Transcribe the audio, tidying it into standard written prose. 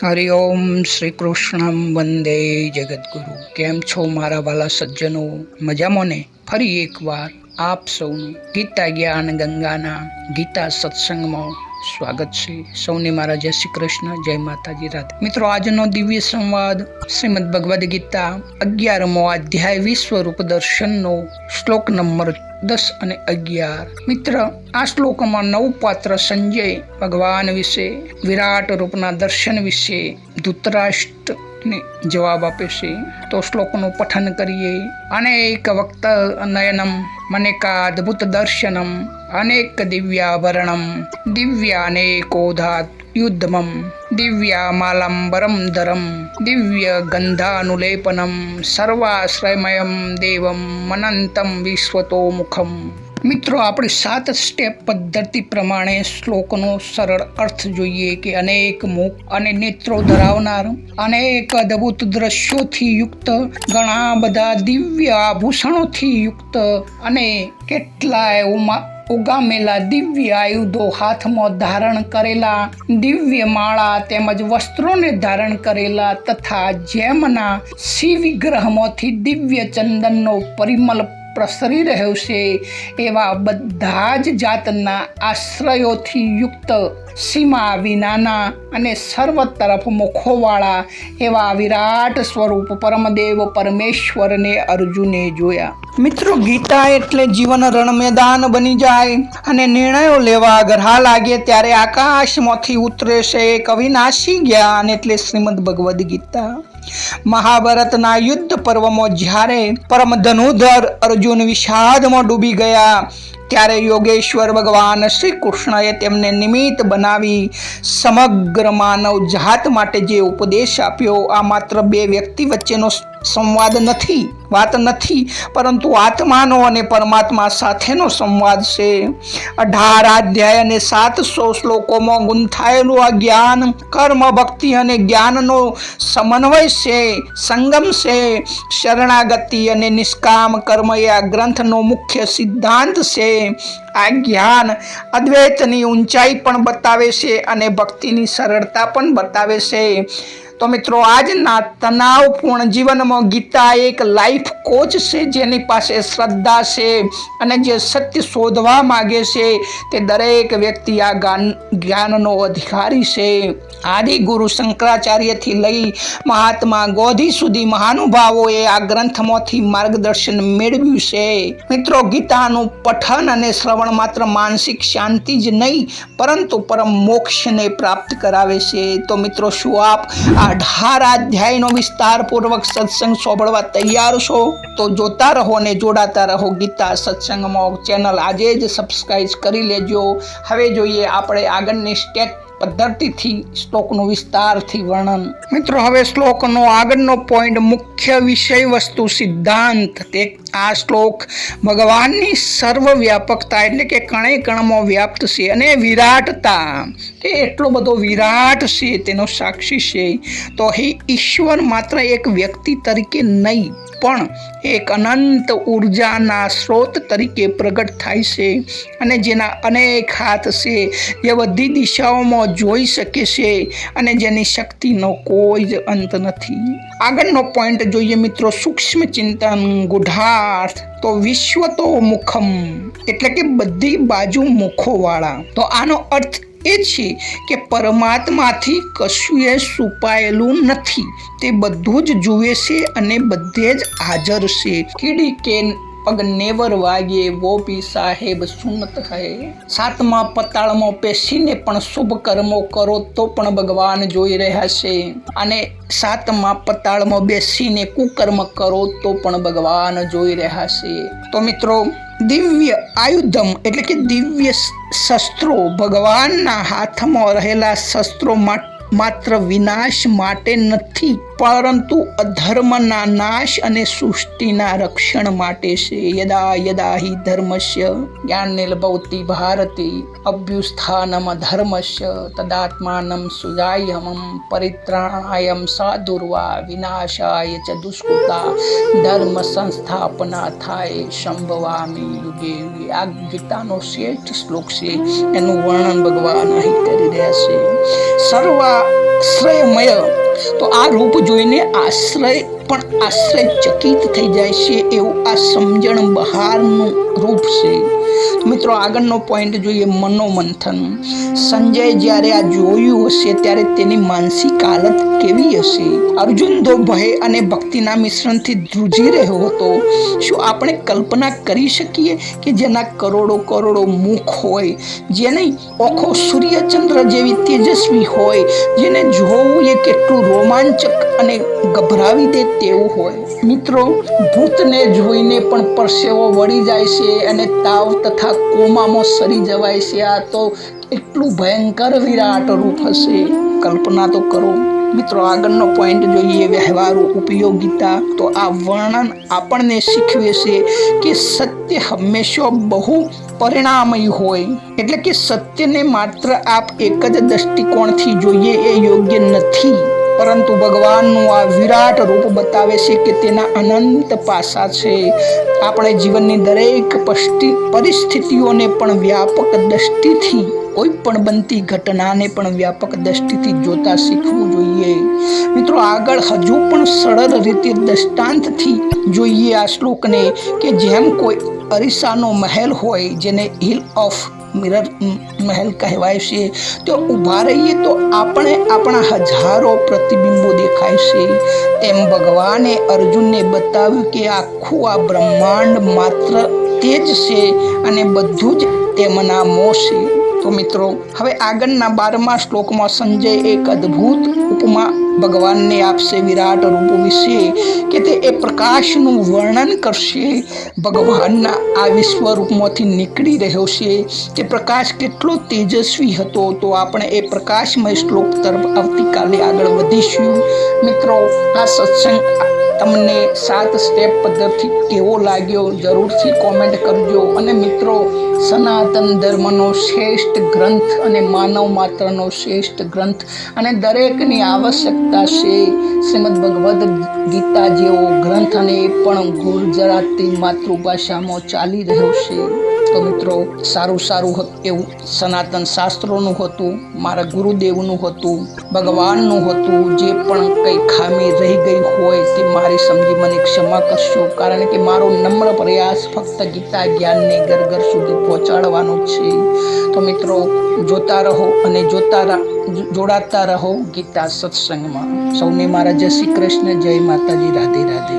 હરિઓમ શ્રી કૃષ્ણમ વંદે જગદગુરુ। કેમ છો મારા વાલા સજ્જનો? મજામાં ને? ફરી એકવાર આપ સૌનું ગીતા જ્ઞાન ગંગાના ગીતા સત્સંગમાં સ્વાગત છે। સૌને મારા જય શ્રી કૃષ્ણ, જય માતાજી, રાધે। મિત્રો, આજનો દિવ્ય સંવાદ શ્રીમદ ભગવદ્ ગીતા 11મો અધ્યાય વિશ્વરૂપ દર્શનનો શ્લોક નંબર 10 અને 11। મિત્ર, આ શ્લોકમાં નવપાત્ર સંજય ભગવાન વિશે, વિરાટ રૂપના દર્શન વિશે ધૃતરાષ્ટ્રને જવાબ આપે છે। તો શ્લોકનું પઠન કરીએ। અનેક વક્ત નયનમ મનેકાદભુત દર્શનમ અનેક દિવ્યાભરણમ દિવ્યાનેકોધાત યુદ્ધમમ દિવ્યામાલંબરમ ધરમ દિવ્ય ગંધાનુલેપનમ સર્વાશ્રયમયમ દેવમ મનંતમ વિશ્વતો મુખમ। મિત્રો, આપણી 7 સ્ટેપ પદ્ધતિ પ્રમાણે શ્લોકનો સરળ અર્થ જોઈએ કે અનેક મુખ અને નેત્રો ધરાવનાર, અનેક અદ્ભુત દ્રશ્યોથી યુક્ત, ઘણા બધા દિવ્ય આભૂષણોથી યુક્ત અને કેટલાય ઉગામેલા દિવ્ય આયુધો હાથમાં ધારણ કરેલા, દિવ્ય માળા તેમજ વસ્ત્રોને ધારણ કરેલા તથા જેમના શિવ વિગ્રહમાંથી દિવ્ય ચંદનનો પરિમલ પ્રસરી રહ્યો છે એવા બધા જ જાતના આશ્રયોથી યુક્ત, સીમા વિનાના અને સર્વ તરફ મુખોવાળા એવા વિરાટ સ્વરૂપ પરમદેવ પરમેશ્વરને અર્જુને જોયા। મિત્રો, ગીતા એટલે જીવન રણ મેદાન બની જાય અને નિર્ણયો લેવા ગરહા લાગે ત્યારે આકાશમાંથી ઉતરે છે એક અવિનાશી જ્ઞાન એટલે શ્રીમદ ભગવદ્ ગીતા। મહાભારતના યુદ્ધ પર્વમાં જ્યારે પરમ ધનુર્ધર અર્જુન વિષાદમાં ડૂબી ગયા ત્યારે યોગેશ્વર ભગવાન શ્રી કૃષ્ણએ તેમને નિમિત્ત બનાવી સમગ્ર માનવ જાત માટે જે ઉપદેશ આપ્યો, આ માત્ર 2 વ્યક્તિ વચ્ચેનો સંવાદ નથી, વાત નથી, પરંતુ આત્માનો અને પરમાત્મા સાથેનો સંવાદ છે। 18 અધ્યાય અને 700 શ્લોકોમાં ગુંથાયેલું આ જ્ઞાન કર્મ, ભક્તિ અને જ્ઞાનનો સમન્વય છે, સંગમ છે। શરણાગતિ અને નિષ્કામ કર્મ એ આ ગ્રંથનો મુખ્ય સિદ્ધાંત છે। આ જ્ઞાન અદ્વૈતની ઊંચાઈ પણ બતાવે છે અને ભક્તિની સરળતા પણ બતાવે છે। તો મિત્રો, આજના તણાવપૂર્ણ જીવનમાં ગીતા એક લાઈફ કોચ છે, જેની પાસે શ્રદ્ધા છે અને જે સત્ય શોધવા માગે છે તે દરેક વ્યક્તિ આ જ્ઞાનનો અધિકારી છે। આદિ ગુરુ શંકરાચાર્યથી લઈ મહાત્મા ગોધી સુધી મહાનુભાવોએ આ ગ્રંથમાંથી માર્ગદર્શન મેળવ્યું છે। મિત્રો, ગીતાનું પઠન અને શ્રવણ માત્ર માનસિક શાંતિ જ નહીં પરંતુ પરમ મોક્ષને પ્રાપ્ત કરાવે છે। તો મિત્રો, શું આપ 18 અધ્યાયનો વિસ્તારપૂર્વક સત્સંગ સાંભળવા તૈયાર છો? તો જોતા રહો અને જોડાતા રહો ગીતા સત્સંગમાં। ચેનલ આજે જ સબસ્ક્રાઇબ કરી લેજો। હવે જોઈએ આપણે આગળની સ્ટેપ પદ્ધતિથી શ્લોકનું વિસ્તારથી વર્ણન। મિત્રો, હવે શ્લોકનો આગળનો પોઈન્ટ મુખ્ય વિષય વસ્તુ સિદ્ધાંત। તે આ શ્લોક ભગવાનની સર્વવ્યાપકતા એટલે કે કણે કણમાં વ્યાપ્ત છે અને વિરાટતા, તે એટલો બધો વિરાટ છે તેનો સાક્ષી છે। તો અહીં ઈશ્વર માત્ર એક વ્યક્તિ તરીકે નહીં પણ એક અનંત ઉર્જાના સ્ત્રોત તરીકે પ્રગટ થાય છે અને જેના અનેક હાથ છે, જે બધી દિશાઓમાં જોઈ શકે છે અને જેની શક્તિનો કોઈ જ અંત નથી। આગળનો પોઈન્ટ જોઈએ મિત્રો, સૂક્ષ્મ ચિંતન ગૂઢાર્થ। તો વિશ્વ તો મુખમ એટલે કે બધી બાજુ મુખોવાળા। તો આનો અર્થ એ છે કે પરમાત્માથી કશું એ છુપાયેલું નથી, તે બધું જ જુએ છે અને બધે જ હાજર છે। કીડી કે પગ નેવર વાગે વો ભી સાહેબ સુનત હૈ। 7મા પતાળમાં બેસીને પણ શુભ કર્મો કરો તો પણ ભગવાન જોઈ રહ્યા છે અને 7મા પતાળમાં બેસીને કુકર્મ કરો તો પણ ભગવાન જોઈ રહ્યા છે। તો મિત્રો, દિવ્ય આયુધમ એટલે કે દિવ્ય શસ્ત્રો, ભગવાનના હાથમાં રહેલા શસ્ત્રો માત્ર વિનાશ માટે નથી પરંતુ અધર્મના નાશ અને સૃષ્ટિના રક્ષણ માટે છે। યદા યદા હિ ધર્મસ્ય જ્ઞાનિર્ભવતિ ભારતી અભ્યુત્થાનમ ધર્મસ્ય તદાત્માનમ સુજાયહમ પરિત્રાણાય સાધુર્વા વિનાશાય ચ દુષ્કૃતા ધર્મ સંસ્થાપનાથાય સંભવામિ યુગે યુગે। આ ગીતાનો શ્રેષ્ઠ શ્લોક છે, એનું વર્ણન ભગવાન અહીં કરી રહ્યા છે। સર્વ આશ્રયમય. તો આ રૂપ જોઈને આશ્રય પણ આશ્ચર્યચકિત થઈ જાય છે એવું આ સમજણ બહારનું રૂપ છે. મિત્રો આગળનો પોઈન્ટ જોઈએ, મનોમંથન. સંજય જ્યારે આ જોયું હશે ત્યારે તેની માનસિક હાલત કેવી હશે? અર્જુન તો ભય અને ભક્તિના મિશ્રણથી ધ્રુજી રહ્યો હતો. શું આપણે કલ્પના કરી શકીએ કે જેના કરોડો કરોડો મુખ હોય, જેની આંખો સૂર્યચંદ્ર જેવી તેજસ્વી હોય, જેને જોવું એ કેટલું રોમાંચક અને ગભરાવી દે તેવું હોય. મિત્રો ભૂતને જોઈને પણ પરસેવો વળી જાય છે અને તાવ તથા કોમામાં સરી જવાય છે. આ તો એટલું ભયંકર વિરાટ રૂપ હશે, કલ્પના તો કરો. મિત્રો આગળનો પોઈન્ટ જોઈએ, વ્યવહારુ ઉપયોગિતા. તો આ વર્ણન આપણને શીખવે છે કે સત્ય હંમેશા બહુ પરિણામય હોય, એટલે કે સત્યને માત્ર આપ એક જ દ્રષ્ટિકોણથી જોઈએ એ યોગ્ય નથી, પરંતુ ભગવાનનું આ વિરાટ રૂપ બતાવે છે કે તેના અનંત પાસા છે. આપણે જીવનની દરેક પરિસ્થિતિઓને પણ વ્યાપક દ્રષ્ટિથી, કોઈ પણ બનતી ઘટનાને પણ વ્યાપક દ્રષ્ટિથી જોતા શીખવું જોઈએ. મિત્રો આગળ હજુ પણ સરળ રીતે દ્રષ્ટાંતથી જોઈએ આ શ્લોકને, કે જેમ કોઈ અરીસાનો મહેલ હોય, જેને હિલ ઓફ મિરર મહેલ કહેવાય છે, તો ઊભા રહીએ તો આપણે આપણા હજારો પ્રતિબિંબો દેખાય છે. તેમ ભગવાને અર્જુનને બતાવ્યું કે આખું આ બ્રહ્માંડ માત્ર તે જ છે અને બધું જ તેમના મોં છે. તો મિત્રો હવે આગળના 12મા શ્લોકમાં સંજય એક અદ્ભુત ઉપમા ભગવાનને આપશે વિરાટ રૂપ વિશે, કે તે એ પ્રકાશનું વર્ણન કરશે. ભગવાનના આ વિશ્વરૂપમાંથી નીકળી રહ્યો છે તે પ્રકાશ કેટલો તેજસ્વી હતો. તો આપણે એ પ્રકાશમય શ્લોક તરફ આવતીકાલે આગળ વધીશું. મિત્રો આ સત્સંગ તમને 7 સ્ટેપ પદ્ધતિ કેવો લાગ્યો જરૂરથી કોમેન્ટ કરજો. અને મિત્રો સનાતન ધર્મનો શ્રેષ્ઠ ગ્રંથ અને માનવ માત્રનો શ્રેષ્ઠ ગ્રંથ અને દરેકની આવશ્યકતા છે શ્રીમદ ભગવદ્ ગીતા જેવો ગ્રંથ, અને એ પણ ગુજરાતી માતૃભાષામાં ચાલી રહ્યો છે. તો મિત્રો સારું એવું સનાતન શાસ્ત્રોનું હતું, મારા ગુરુદેવનું હતું, ભગવાનનું હતું. જે પણ કંઈ ખામી રહી ગઈ હોય તે મારી સમજી મને ક્ષમા કરશો, કારણ કે મારો નમ્ર પ્રયાસ ફક્ત ગીતા જ્ઞાનને ઘર ઘર સુધી પહોંચાડવાનો છે. તો મિત્રો જોતા રહો અને જોડાતા રહો ગીતા સત્સંગમાં. સૌને મારા જય શ્રી કૃષ્ણ, જય માતાજી, રાધે રાધે.